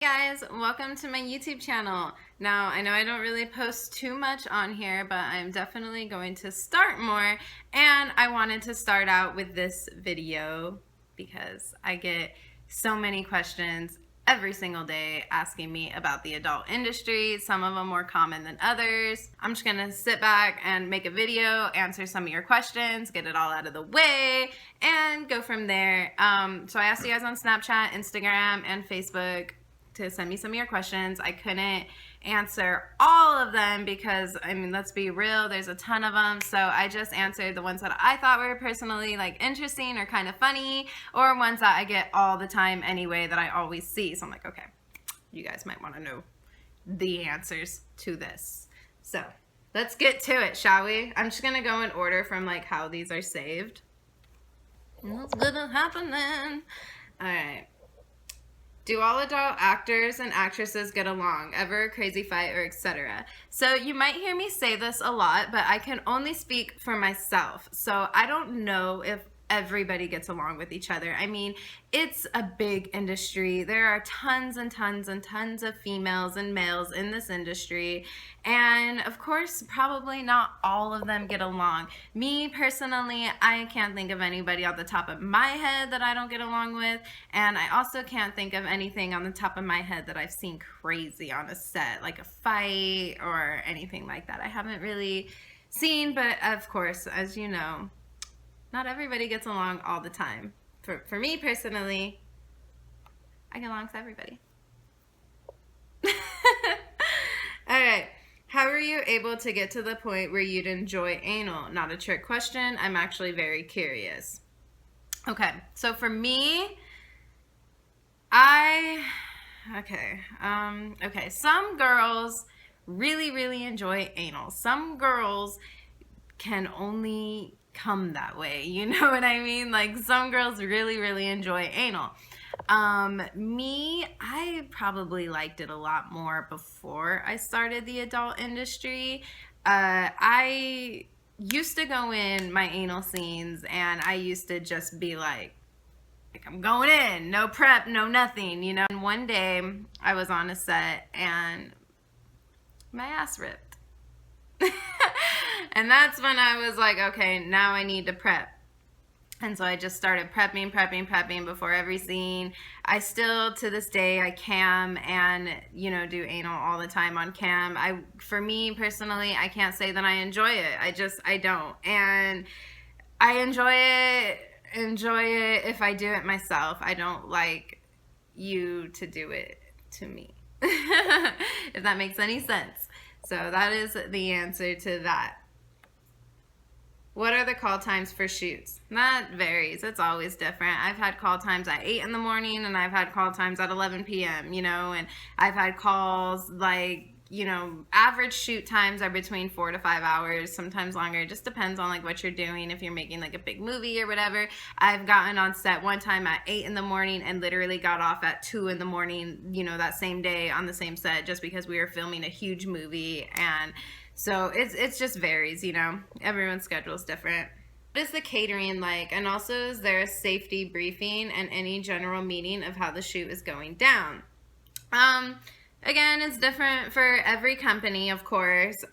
Hey guys, welcome to my YouTube channel. Now, I know I don't really post too much on here, but I'm definitely going to start more, and I wanted to start out with this video because I get so many questions every single day asking me about the adult industry, some of them more common than others. I'm just gonna sit back and make a video, answer some of your questions, get it all out of the way, and go from there. So I asked you guys on Snapchat, Instagram, and Facebook to send me some of your questions. I couldn't answer all of them because, I mean, let's be real, there's a ton of them. So I just answered the ones that I thought were personally interesting or kind of funny, or ones that I get all the time anyway that I always see. So I'm like, okay, you guys might want to know the answers to this. So let's get to it, shall we? I'm just gonna go in order from how these are saved. What's gonna happen then? All right. Do all adult actors and actresses get along? Ever a crazy fight or etc.? So you might hear me say this a lot, but I can only speak for myself. So I don't know if everybody gets along with each other. I mean, it's a big industry. There are tons and tons and tons of females and males in this industry. And of course, probably not all of them get along. Me personally, I can't think of anybody off the top of my head that I don't get along with. And I also can't think of anything on the top of my head that I've seen crazy on a set, like a fight or anything like that. I haven't really seen, but of course, as you know, not everybody gets along all the time. For me personally, I get along with everybody. All right. How were you able to get to the point where you'd enjoy anal? Not a trick question. I'm actually very curious. Okay. So for me, some girls really, really enjoy anal. Some girls can only come that way, you know what I mean? Like, some girls really, really enjoy anal. Me, I probably liked it a lot more before I started the adult industry. I used to go in my anal scenes and I used to just be like I'm going in, no prep, no nothing, you know. And one day I was on a set and my ass ripped. And that's when I was like, okay, now I need to prep. And so I just started prepping before every scene. I still, to this day, I cam and, do anal all the time on cam. For me personally, I can't say that I enjoy it. I don't. And I enjoy it if I do it myself. I don't like you to do it to me. If that makes any sense. So that is the answer to that. What are the call times for shoots? That varies. It's always different. I've had call times at 8 in the morning and I've had call times at 11 p.m., and I've had calls average shoot times are between 4 to 5 hours, sometimes longer. It just depends on what you're doing. If you're making a big movie or whatever. I've gotten on set one time at 8 in the morning and literally got off at 2 in the morning, that same day on the same set, just because we were filming a huge movie. And so it just varies, everyone's schedule is different. What is the catering like? And also, is there a safety briefing and any general meeting of how the shoot is going down? Again, it's different for every company, of course.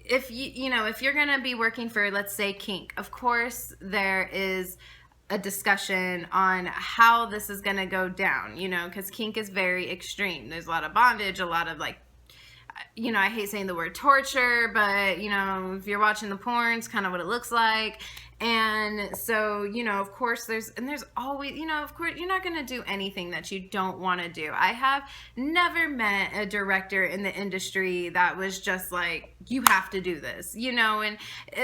If you're gonna be working for, let's say, kink, of course there is a discussion on how this is gonna go down, because kink is very extreme. There's a lot of bondage, a lot of I hate saying the word torture, but if you're watching the porn, it's kind of what it looks like. And so, of course there's always, of course you're not going to do anything that you don't want to do. I have never met a director in the industry that was just like, you have to do this, and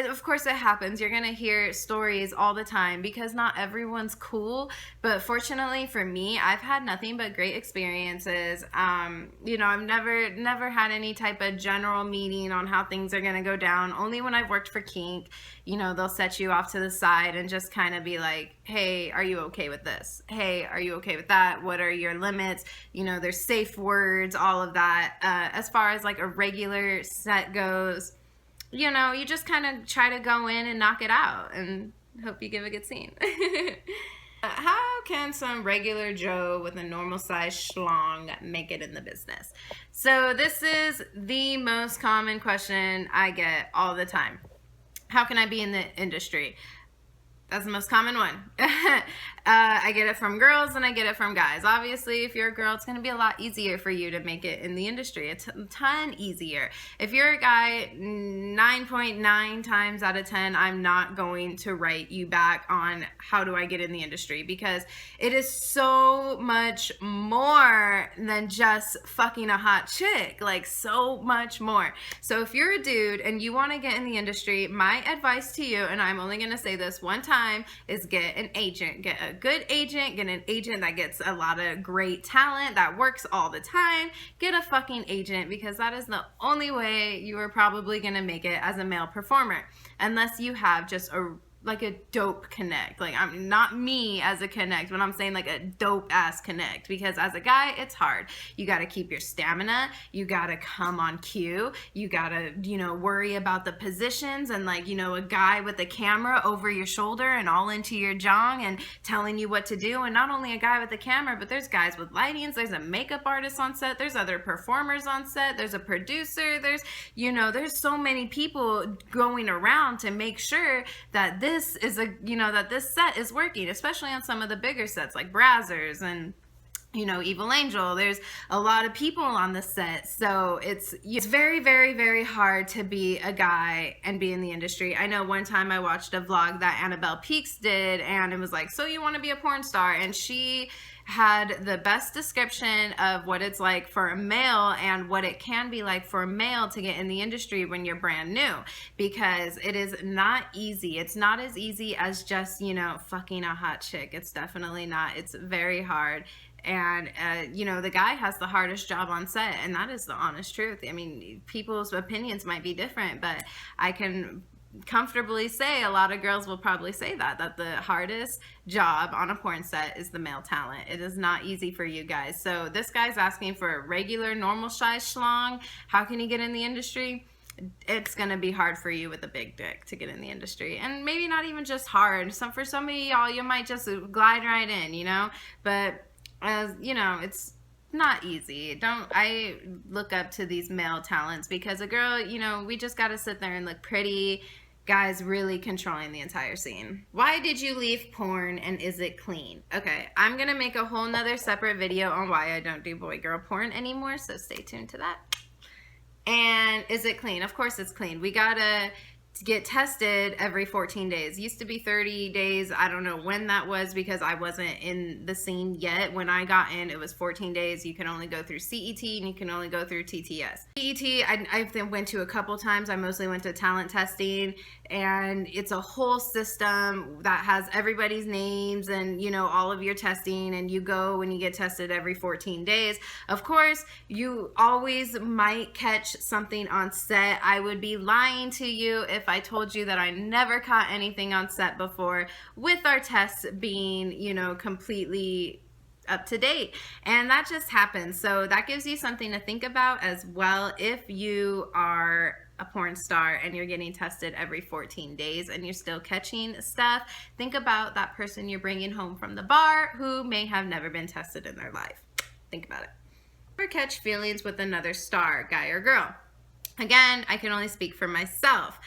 of course it happens. You're going to hear stories all the time because not everyone's cool. But fortunately for me, I've had nothing but great experiences. I've never had any type of general meeting on how things are going to go down. Only when I've worked for kink, they'll set you off to the side and just kind of be like, hey, are you okay with this? Hey, are you okay with that? What are your limits? There's safe words, all of that. As far as a regular set goes, you just kind of try to go in and knock it out and hope you give a good scene. How can some regular Joe with a normal size schlong make it in the business? So this is the most common question I get all the time. How can I be in the industry? That's the most common one. I get it from girls and I get it from guys. Obviously, if you're a girl, it's going to be a lot easier for you to make it in the industry. It's a ton easier. If you're a guy, 9.9 times out of 10, I'm not going to write you back on how do I get in the industry, because it is so much more than just fucking a hot chick. Like, so much more. So if you're a dude and you want to get in the industry, my advice to you, and I'm only going to say this one time, is get an agent. Get a good agent. Get an agent that gets a lot of great talent, that works all the time. Get a fucking agent, because that is the only way you are probably going to make it as a male performer, unless you have just a dope connect. Like, I'm not me as a connect, but I'm saying like a dope ass connect, because as a guy, it's hard. You got to keep your stamina. You got to come on cue. You got to, worry about the positions, and a guy with a camera over your shoulder and all into your jong and telling you what to do. And not only a guy with a camera, but there's guys with lightings. There's a makeup artist on set. There's other performers on set. There's a producer. There's so many people going around to make sure that this set is working, especially on some of the bigger sets like Brazzers and Evil Angel. There's a lot of people on the set, so it's very, very, very hard to be a guy and be in the industry. I know one time I watched a vlog that Annabelle Peaks did, and it was like, so you want to be a porn star? And she had the best description of what it's like for a male and what it can be like for a male to get in the industry when you're brand new, because it is not easy. It's not as easy as just, fucking a hot chick. It's definitely not. It's very hard. And, the guy has the hardest job on set, and that is the honest truth. I mean, people's opinions might be different, but I can comfortably say a lot of girls will probably say that the hardest job on a porn set is the male talent. It is not easy for you guys. So this guy's asking for a regular, normal size schlong. How can he get in the industry? It's gonna be hard for you with a big dick to get in the industry, and maybe not even just hard. For some of y'all, you might just glide right in, but as it's not easy. I look up to these male talents, because a girl, we just got to sit there and look pretty. Guys really controlling the entire scene. Why did you leave porn, and is it clean? Okay, I'm gonna make a whole nother separate video on why I don't do boy girl porn anymore, so stay tuned to that. And is it clean? Of course it's clean. We gotta get tested every 14 days. Used to be 30 days. I don't know when that was, because I wasn't in the scene yet. When I got in, it was 14 days. You can only go through CET and you can only go through TTS. CET, I went to a couple times. I mostly went to talent testing, and it's a whole system that has everybody's names and, all of your testing, and you go and you get tested every 14 days. Of course, you always might catch something on set. I would be lying to you if I told you that I never caught anything on set before, with our tests being, completely up to date. And that just happens. So that gives you something to think about as well. If you are a porn star and you're getting tested every 14 days and you're still catching stuff, think about that person you're bringing home from the bar who may have never been tested in their life. Think about it. Ever catch feelings with another star, guy or girl? Again, I can only speak for myself.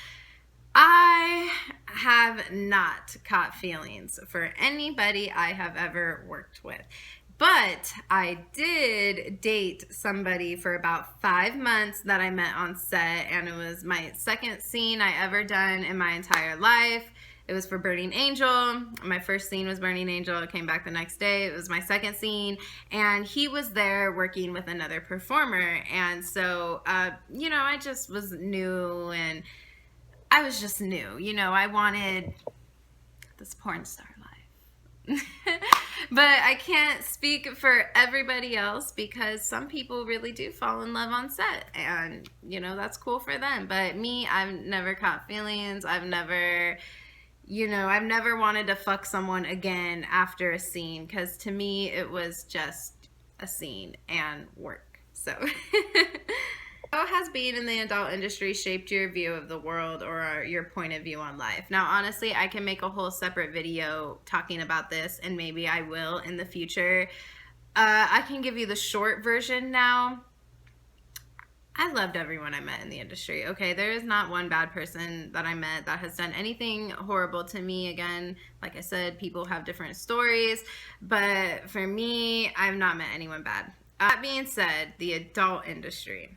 I have not caught feelings for anybody I have ever worked with. But I did date somebody for about 5 months that I met on set, and it was my second scene I ever done in my entire life. It was for Burning Angel. My first scene was Burning Angel. I came back the next day. It was my second scene, and he was there working with another performer. And so, I just was new, and I was just new. I wanted this porn star life. But I can't speak for everybody else, because some people really do fall in love on set, and that's cool for them. But me, I've never caught feelings. I've never wanted to fuck someone again after a scene, because to me it was just a scene and work. So How has being in the adult industry shaped your view of the world or your point of view on life? Now, honestly, I can make a whole separate video talking about this, and maybe I will in the future. I can give you the short version now. I loved everyone I met in the industry. Okay, there is not one bad person that I met that has done anything horrible to me. Again, like I said, people have different stories, but for me, I've not met anyone bad. That being said, the adult industry,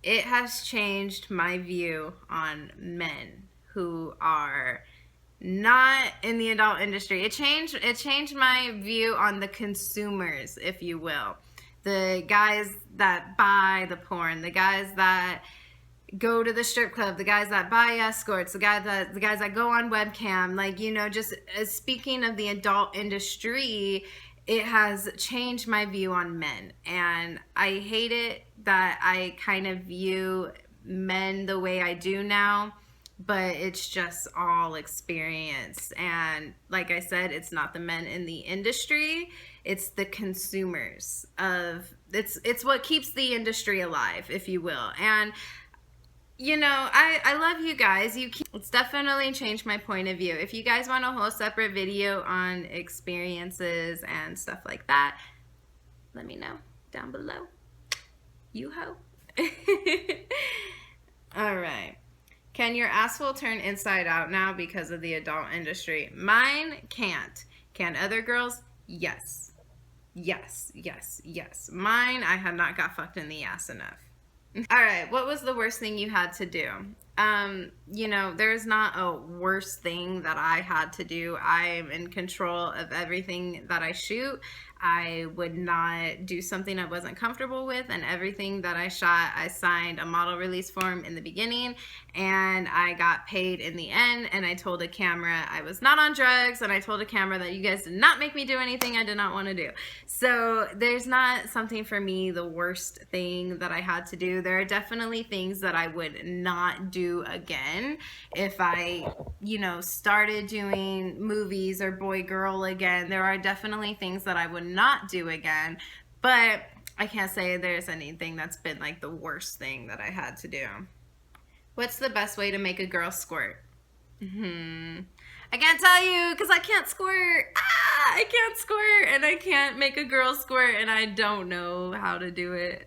it has changed my view on men who are not in the adult industry. It changed my view on the consumers, if you will. The guys that buy the porn, the guys that go to the strip club, the guys that buy escorts, the guys that go on webcam, like, you know, just speaking of the adult industry, it has changed my view on men. And I hate it that I kind of view men the way I do now, but it's just all experience. And like I said, it's not the men in the industry, it's the consumers of it's what keeps the industry alive, if you will. And you know, I love you guys. It's definitely changed my point of view. If you guys want a whole separate video on experiences and stuff like that, let me know down below. You ho. All right. Can your asshole turn inside out now because of the adult industry? Mine can't. Can other girls? Yes. Yes, yes, yes. Mine, I have not got fucked in the ass enough. All right, what was the worst thing you had to do? You know, there's not a worst thing that I had to do. I'm in control of everything that I shoot. I would not do something I wasn't comfortable with, and everything that I shot, I signed a model release form in the beginning, and I got paid in the end, and I told a camera I was not on drugs, and I told a camera that you guys did not make me do anything I did not want to do. So there's not something for me, the worst thing that I had to do. There are definitely things that I would not do again if I, you know, started doing movies or boy girl again. There are definitely things that I would not do again, but I can't say there's anything that's been like the worst thing that I had to do. What's the best way to make a girl squirt? I can't tell you because I can't squirt. I can't squirt, and I can't make a girl squirt, and I don't know how to do it.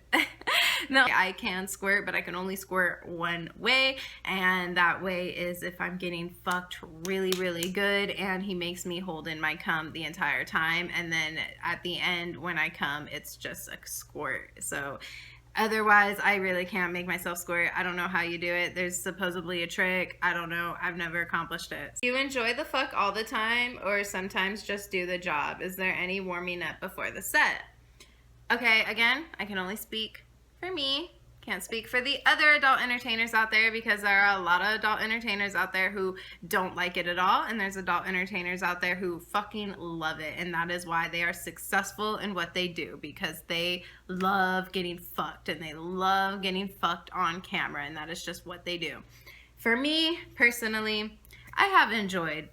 No, I can squirt, but I can only squirt one way, and that way is if I'm getting fucked really, really good, and he makes me hold in my cum the entire time, and then at the end when I come, it's just a squirt. So otherwise, I really can't make myself squirt. I don't know how you do it. There's supposedly a trick. I don't know. I've never accomplished it. Do you enjoy the fuck all the time or sometimes just do the job? Is there any warming up before the set? Okay, again, I can only speak for me. Can't speak for the other adult entertainers out there because there are a lot of adult entertainers out there who don't like it at all, and there's adult entertainers out there who fucking love it, and that is why they are successful in what they do, because they love getting fucked and they love getting fucked on camera, and that is just what they do. For me personally, I have enjoyed,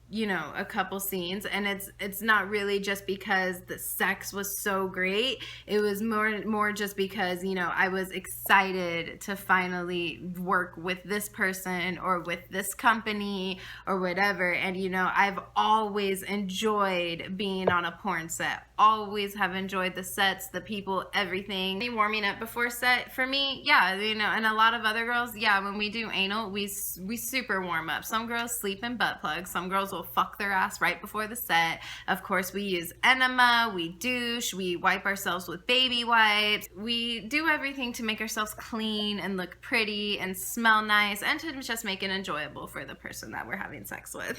you know, a couple scenes, and it's not really just because the sex was so great. It was more just because, you know, I was excited to finally work with this person or with this company or whatever. And you know, I've always enjoyed being on a porn set. Always have enjoyed the sets, the people, everything. Warming up before set for me, yeah, you know, and a lot of other girls, yeah, when we do anal, we super warm up. Some girls sleep in butt plugs. Some girls will fuck their ass right before the set. Of course, we use enema, we douche, we wipe ourselves with baby wipes. We do everything to make ourselves clean and look pretty and smell nice, and to just make it enjoyable for the person that we're having sex with.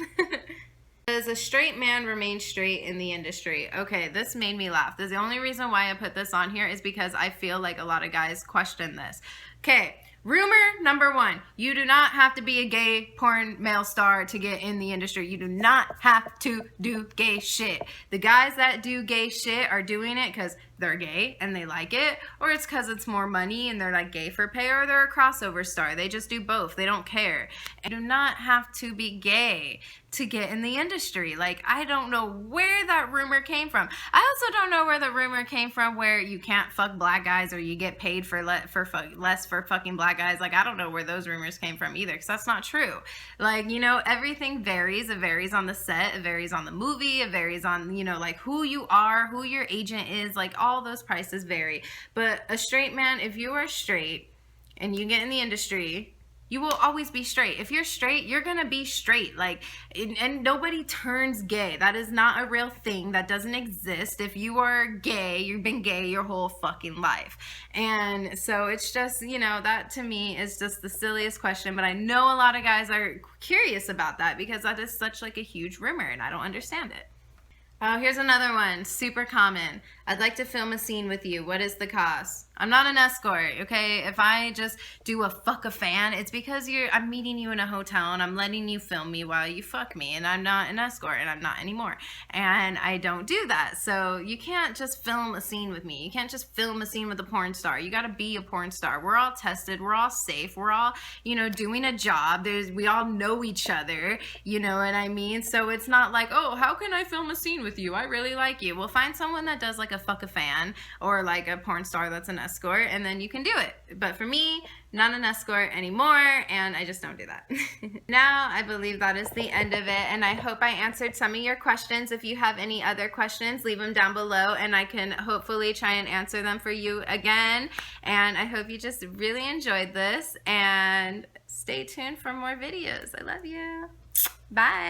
Does a straight man remain straight in the industry? Okay, this made me laugh. The only reason why I put this on here is because I feel like a lot of guys question this. Okay, rumor number one, you do not have to be a gay porn male star to get in the industry. You do not have to do gay shit. The guys that do gay shit are doing it because they're gay and they like it, or it's because it's more money and they're like gay for pay, or they're a crossover star. They just do both. They don't care. You do not have to be gay to get in the industry. Like, I don't know where that rumor came from. I also don't know where the rumor came from where you can't fuck black guys or you get paid for less for fucking black guys. Like, I don't know where those rumors came from either, because that's not true. Like, you know, everything varies. It varies on the set, it varies on the movie, it varies on, you know, like who you are, who your agent is, like all those prices vary. But a straight man, if you are straight and you get in the industry, you will always be straight. If you're straight, you're gonna be straight. Like, and nobody turns gay. That is not a real thing. That doesn't exist. If you are gay, you've been gay your whole fucking life. And so it's just, you know, that to me is just the silliest question. But I know a lot of guys are curious about that because that is such like a huge rumor and I don't understand it. Oh, here's another one, super common. I'd like to film a scene with you. What is the cost? I'm not an escort, okay? If I just do a fuck a fan, it's because I'm meeting you in a hotel and I'm letting you film me while you fuck me, and I'm not an escort, and I'm not anymore. And I don't do that. So you can't just film a scene with me. You can't just film a scene with a porn star. You gotta be a porn star. We're all tested, we're all safe, we're all, you know, doing a job. We all know each other, you know what I mean? So it's not like, oh, how can I film a scene with you? I really like you. Well, find someone that does like a fuck a fan or like a porn star that's an escort, and then you can do it. But for me, not an escort anymore, and I just don't do that. Now, I believe that is the end of it, and I hope I answered some of your questions. If you have any other questions, leave them down below, and I can hopefully try and answer them for you again. And I hope you just really enjoyed this, and stay tuned for more videos. I love you. Bye.